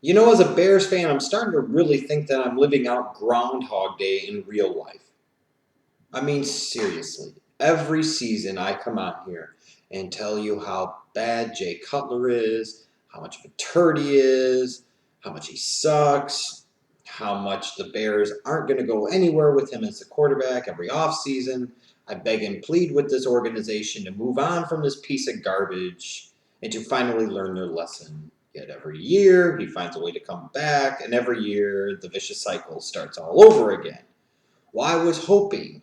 You know, as a Bears fan, I'm starting to really think that I'm living out Groundhog Day in real life. I mean, seriously. Every season I come out here and tell you how bad Jay Cutler is, how much of a turd he is, how much he sucks, how much the Bears aren't going to go anywhere with him as a quarterback every offseason. I beg and plead with this organization to move on from this piece of garbage and to finally learn their lesson. Yet every year he finds a way to come back, and every year the vicious cycle starts all over again. Well, I was hoping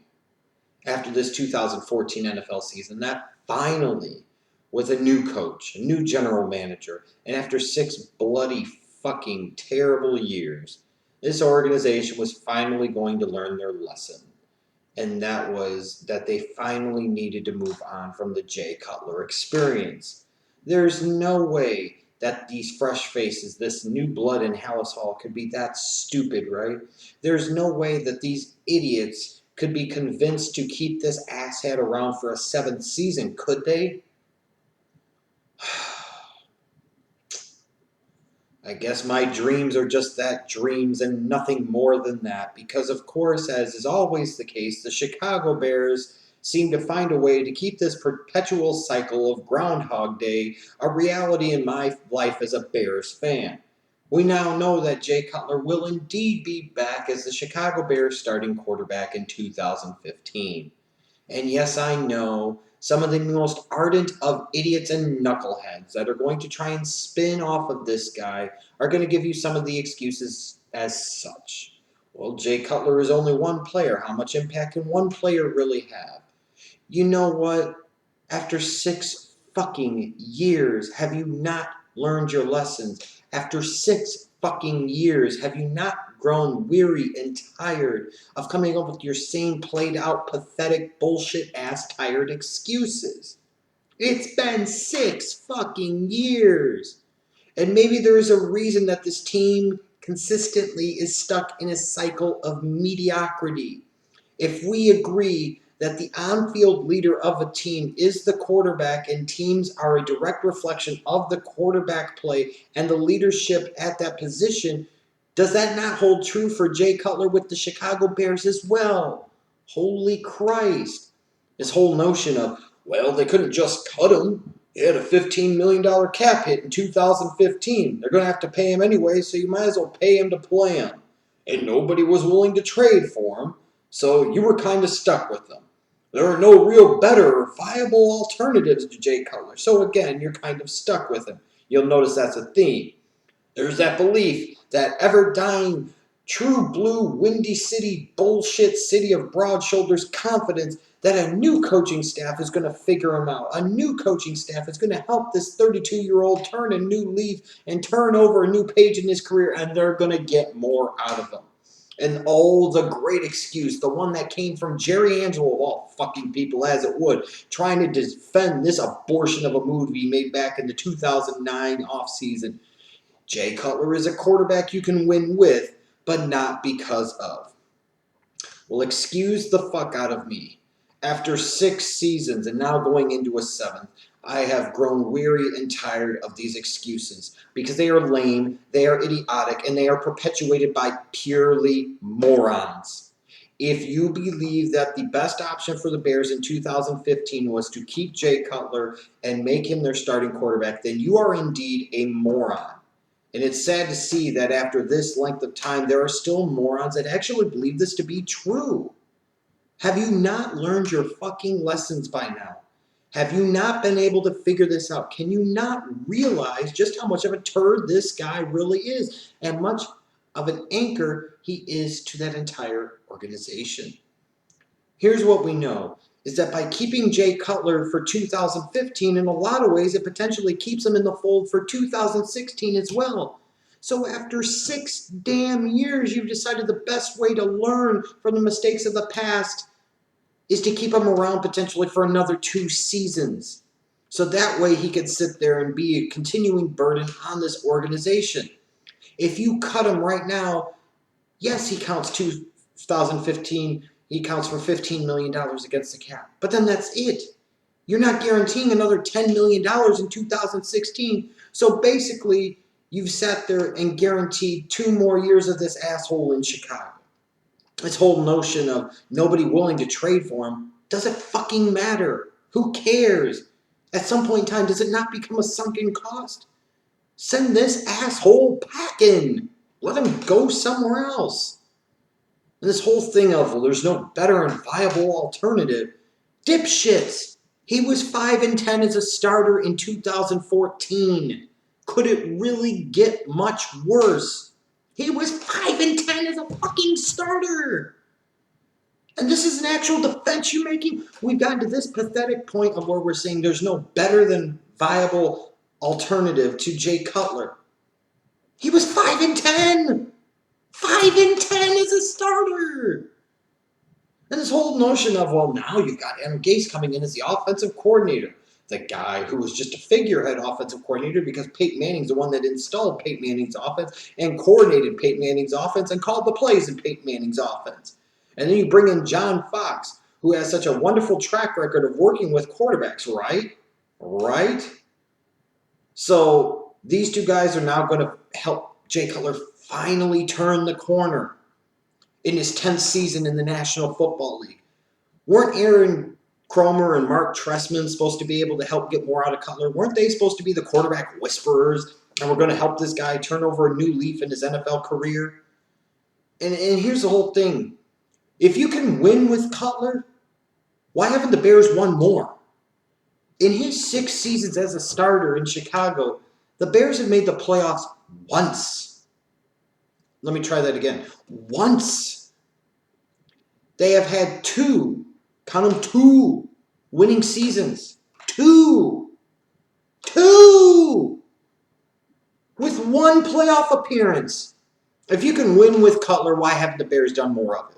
after this 2014 NFL season that finally, with a new coach, a new general manager, and after 6 bloody fucking terrible years, this organization was finally going to learn their lesson. And that was that they finally needed to move on from the Jay Cutler experience. There's no way that these fresh faces, this new blood in Hallis Hall, could be that stupid, right? There's no way that these idiots could be convinced to keep this asshat around for a 7th season, could they? I guess my dreams are just that, dreams and nothing more than that, because of course, as is always the case, the Chicago Bears seem to find a way to keep this perpetual cycle of Groundhog Day a reality in my life as a Bears fan. We now know that Jay Cutler will indeed be back as the Chicago Bears starting quarterback in 2015. And yes, I know some of the most ardent of idiots and knuckleheads that are going to try and spin off of this guy are going to give you some of the excuses as such. Well, Jay Cutler is only one player. How much impact can one player really have? You know what? After 6 fucking years, have you not learned your lessons? After 6 fucking years, have you not grown weary and tired of coming up with your same played out, pathetic, bullshit ass tired excuses? It's been 6 fucking years. And maybe there is a reason that this team consistently is stuck in a cycle of mediocrity. If we agree that the on field leader of a team is the quarterback and teams are a direct reflection of the quarterback play and the leadership at that position, does that not hold true for Jay Cutler with the Chicago Bears as well? Holy Christ. This whole notion of, well, they couldn't just cut him. He had a $15 million cap hit in 2015. They're going to have to pay him anyway, so you might as well pay him to play him. And nobody was willing to trade for him, so you were kind of stuck with them. There are no real better or viable alternatives to Jay Cutler, so again, you're kind of stuck with him. You'll notice that's a theme. There's that belief that ever-dying, true blue, windy city, bullshit city of broad shoulders confidence that a new coaching staff is going to figure him out. A new coaching staff is going to help this 32-year-old turn a new leaf and turn over a new page in his career, and they're going to get more out of him. And oh, the great excuse, the one that came from Jerry Angelo of all fucking people, as it would, trying to defend this abortion of a movie made back in the 2009 offseason. Jay Cutler is a quarterback you can win with, but not because of. Well, excuse the fuck out of me. After 6 seasons and now going into a 7th, I have grown weary and tired of these excuses because they are lame, they are idiotic, and they are perpetuated by purely morons. If you believe that the best option for the Bears in 2015 was to keep Jay Cutler and make him their starting quarterback, then you are indeed a moron. And it's sad to see that after this length of time, there are still morons that actually believe this to be true. Have you not learned your fucking lessons by now? Have you not been able to figure this out? Can you not realize just how much of a turd this guy really is and much of an anchor he is to that entire organization? Here's what we know, is that by keeping Jay Cutler for 2015, in a lot of ways, it potentially keeps him in the fold for 2016 as well. So after 6 damn years, you've decided the best way to learn from the mistakes of the past is to keep him around potentially for another 2 seasons. So that way he could sit there and be a continuing burden on this organization. If you cut him right now, yes, he counts 2015. He counts for $15 million against the cap. But then that's it. You're not guaranteeing another $10 million in 2016. So basically, You've sat there and guaranteed 2 more years of this asshole in Chicago. This whole notion of nobody willing to trade for him doesn't fucking matter. Who cares? At some point in time, does it not become a sunken cost? Send this asshole packing. Let him go somewhere else. And this whole thing of, well, there's no better and viable alternative. Dipshits. He was 5-10 as a starter in 2014. Could it really get much worse? He was 5-10 as a fucking starter. And this is an actual defense you're making? We've gotten to this pathetic point of where we're saying there's no better than viable alternative to Jay Cutler. He was 5-10. 5-10 as a starter. And this whole notion of, well, now you've got Adam Gase coming in as the offensive coordinator. The guy who was just a figurehead offensive coordinator because Peyton Manning's the one that installed Peyton Manning's offense and coordinated Peyton Manning's offense and called the plays in Peyton Manning's offense. And then you bring in John Fox, who has such a wonderful track record of working with quarterbacks, right? Right? So these two guys are now going to help Jay Cutler finally turn the corner in his 10th season in the National Football League. Weren't Aaron Cromer and Mark Trestman supposed to be able to help get more out of Cutler? Weren't they supposed to be the quarterback whisperers and we're going to help this guy turn over a new leaf in his NFL career? And here's the whole thing. If you can win with Cutler, why haven't the Bears won more? In his 6 seasons as a starter in Chicago, the Bears have made the playoffs once. Let me try that again. Once. They have had 2, count them 2, winning seasons. 2. With 1 playoff appearance. If you can win with Cutler, why haven't the Bears done more of it?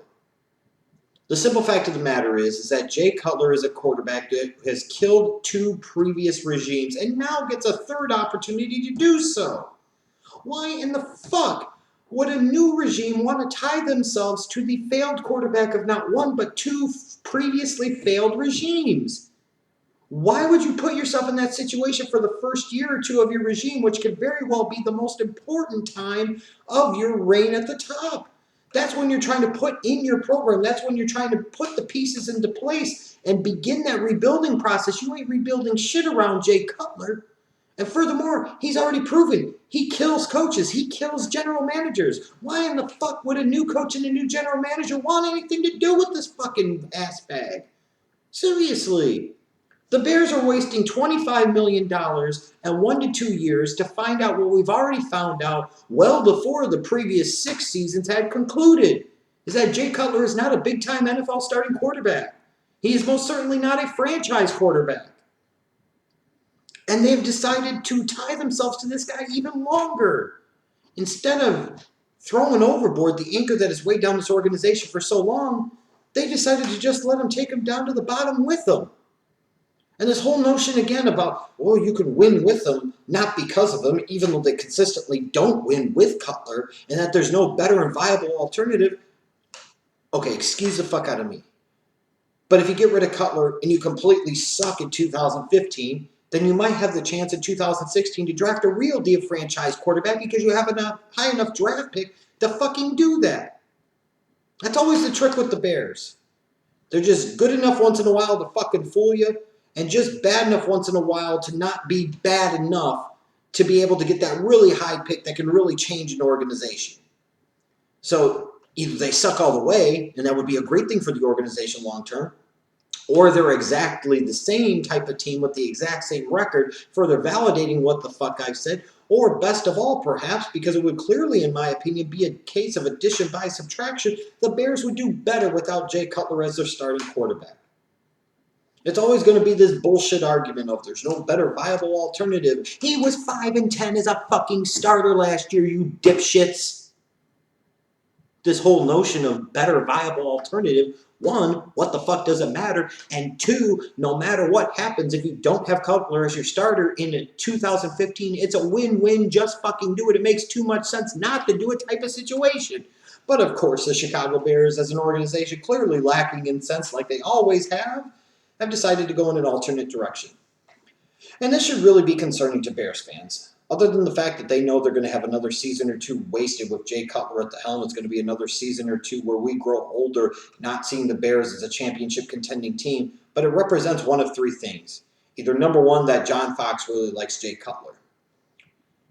The simple fact of the matter is that Jay Cutler is a quarterback that has killed 2 previous regimes and now gets a 3rd opportunity to do so. Why in the fuck would a new regime want to tie themselves to the failed quarterback of not 1 but 2 previously failed regimes? Why would you put yourself in that situation for the first year or 2 of your regime, which could very well be the most important time of your reign at the top? That's when you're trying to put in your program. That's when you're trying to put the pieces into place and begin that rebuilding process. You ain't rebuilding shit around Jay Cutler. And furthermore, he's already proven he kills coaches. He kills general managers. Why in the fuck would a new coach and a new general manager want anything to do with this fucking ass bag? Seriously. The Bears are wasting $25 million and 1 to 2 years to find out what we've already found out well before the previous 6 seasons had concluded, is that Jay Cutler is not a big-time NFL starting quarterback. He is most certainly not a franchise quarterback. And they've decided to tie themselves to this guy even longer. Instead of throwing overboard the anchor that has weighed down this organization for so long, they decided to just let him take him down to the bottom with them. And this whole notion again about, well, you can win with them, not because of them, even though they consistently don't win with Cutler, and that there's no better and viable alternative. Okay, excuse the fuck out of me. But if you get rid of Cutler and you completely suck in 2015, then you might have the chance in 2016 to draft a real deal franchise quarterback because you have a high enough draft pick to fucking do that. That's always the trick with the Bears. They're just good enough once in a while to fucking fool you, and just bad enough once in a while to not be bad enough to be able to get that really high pick that can really change an organization. So either they suck all the way, and that would be a great thing for the organization long term, or they're exactly the same type of team with the exact same record, further validating what the fuck I've said, or best of all, perhaps, because it would clearly, in my opinion, be a case of addition by subtraction, the Bears would do better without Jay Cutler as their starting quarterback. It's always going to be this bullshit argument of there's no better viable alternative. He was 5-10 as a fucking starter last year, you dipshits. This whole notion of better viable alternative, 1, what the fuck does it matter? And 2, no matter what happens, if you don't have Cutler as your starter in 2015, it's a win-win, just fucking do it. It makes too much sense not to do it type of situation. But of course, the Chicago Bears as an organization, clearly lacking in sense like they always have decided to go in an alternate direction. And this should really be concerning to Bears fans. Other than the fact that they know they're going to have another season or two wasted with Jay Cutler at the helm, it's going to be another season or two where we grow older, not seeing the Bears as a championship contending team. But it represents one of three things. Either number one, that John Fox really likes Jay Cutler.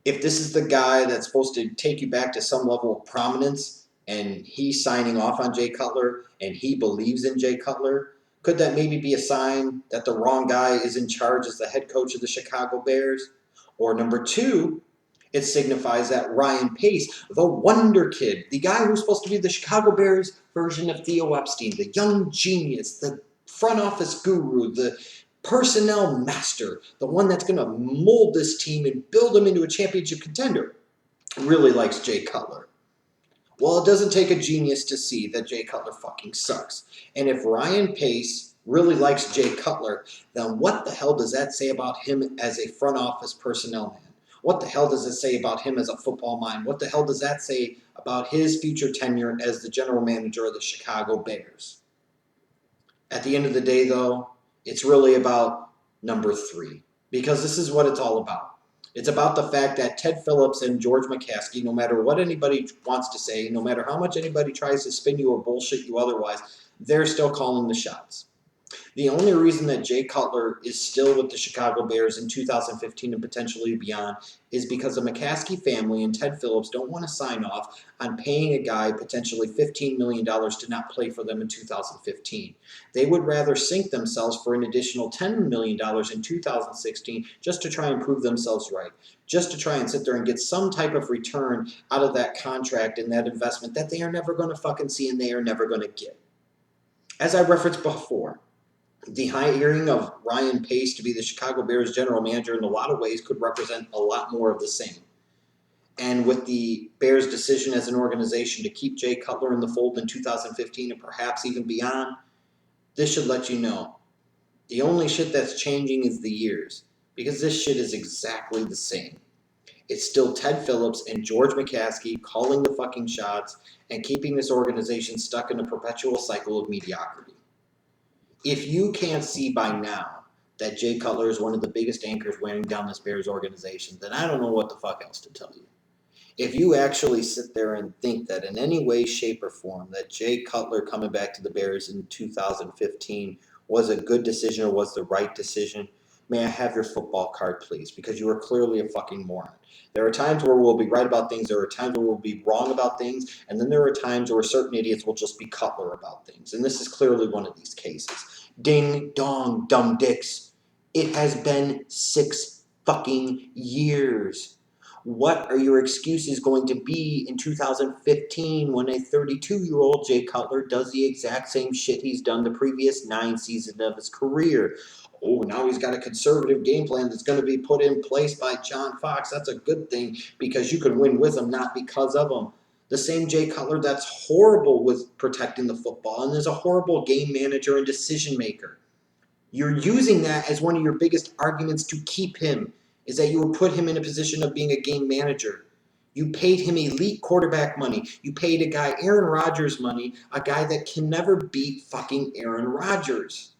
If this is the guy that's supposed to take you back to some level of prominence and he's signing off on Jay Cutler and he believes in Jay Cutler, could that maybe be a sign that the wrong guy is in charge as the head coach of the Chicago Bears? Or number two, it signifies that Ryan Pace, the wonder kid, the guy who's supposed to be the Chicago Bears version of Theo Epstein, the young genius, the front office guru, the personnel master, the one that's going to mold this team and build them into a championship contender, really likes Jay Cutler. Well, it doesn't take a genius to see that Jay Cutler fucking sucks. And if Ryan Pace really likes Jay Cutler, then what the hell does that say about him as a front office personnel man? What the hell does it say about him as a football mind? What the hell does that say about his future tenure as the general manager of the Chicago Bears? At the end of the day, though, it's really about number three, because this is what it's all about. It's about the fact that Ted Phillips and George McCaskey, no matter what anybody wants to say, no matter how much anybody tries to spin you or bullshit you otherwise, they're still calling the shots. The only reason that Jay Cutler is still with the Chicago Bears in 2015 and potentially beyond is because the McCaskey family and Ted Phillips don't want to sign off on paying a guy potentially $15 million to not play for them in 2015. They would rather sink themselves for an additional $10 million in 2016 just to try and prove themselves right, just to try and sit there and get some type of return out of that contract and that investment that they are never going to fucking see and they are never going to get. As I referenced before, the hiring of Ryan Pace to be the Chicago Bears general manager in a lot of ways could represent a lot more of the same. And with the Bears' decision as an organization to keep Jay Cutler in the fold in 2015 and perhaps even beyond, this should let you know. The only shit that's changing is the years, because this shit is exactly the same. It's still Ted Phillips and George McCaskey calling the fucking shots and keeping this organization stuck in a perpetual cycle of mediocrity. If you can't see by now that Jay Cutler is one of the biggest anchors weighing down this Bears organization, then I don't know what the fuck else to tell you. If you actually sit there and think that in any way, shape, or form that Jay Cutler coming back to the Bears in 2015 was a good decision or was the right decision, may I have your football card, please? Because you are clearly a fucking moron. There are times where we'll be right about things, there are times where we'll be wrong about things, and then there are times where certain idiots will just be Cutler about things. And this is clearly one of these cases. Ding dong, dumb dicks. It has been 6 fucking years. What are your excuses going to be in 2015 when a 32-year-old Jay Cutler does the exact same shit he's done the previous 9 seasons of his career? Oh, now he's got a conservative game plan that's going to be put in place by John Fox. That's a good thing because you can win with him, not because of him. The same Jay Cutler that's horrible with protecting the football and is a horrible game manager and decision maker. You're using that as one of your biggest arguments to keep him, is that you would put him in a position of being a game manager. You paid him elite quarterback money. You paid a guy Aaron Rodgers money, a guy that can never beat fucking Aaron Rodgers.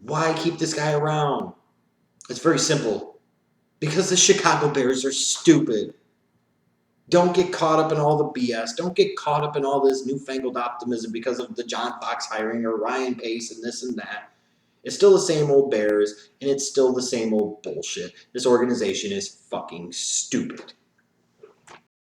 Why keep this guy around? It's very simple. Because the Chicago Bears are stupid. Don't get caught up in all the BS. Don't get caught up in all this newfangled optimism because of the John Fox hiring or Ryan Pace and this and that. It's still the same old Bears, and it's still the same old bullshit. This organization is fucking stupid.